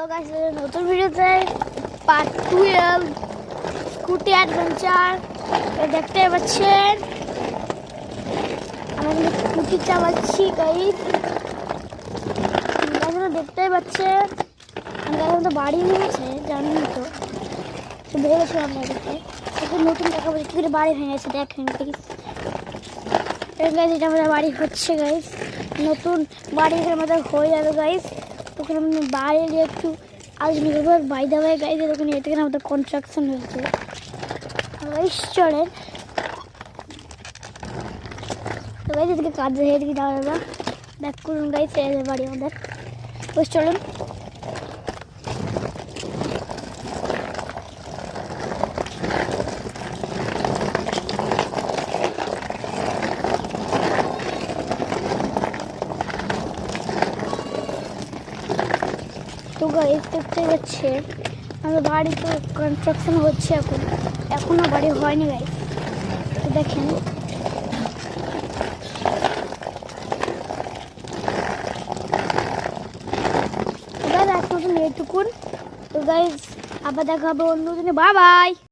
Hello guys, নতুন ভিডিওতে part 12 scooty adventure. দেখতে পাচ্ছেন আমরা কিন্তু স্কুটি চালাচ্ছি গাইস। দেখতে পাচ্ছেন আমরা তো বাড়ি নিয়েছে, জানেন তো ভেবেছিলাম দেখতে নতুন টাকা পয়সা বাড়ি ভেঙেছে। দেখেন গাইস, এটা আমাদের বাড়ি হচ্ছে গাইস। নতুন বাড়ি আমাদের হয়ে যাবে গাইস। তখন আমি বাইরে একটু আলোচনা করবো। বাই দা ওয়ে গাইস, তখন এ থেকে আমাদের কনস্ট্রাকশন হয়েছে গাইস। চলেন তো গাইস, এদিকে কাজ এদিকে যাওয়া যাবে। ব্যাক করুন গাইস, এই বাড়ি আমাদের। বেশ চলেন। তো গাইস দেখতে পাচ্ছে আমাদের বাড়ি তো কনস্ট্রাকশন হচ্ছে এখনো বাড়ি হয়নি গাইস। তো দেখেন গাইস, আজকের মতন এইটুকুন। তো গাইস আবার দেখা হবে অন্য দিনে। Bye bye.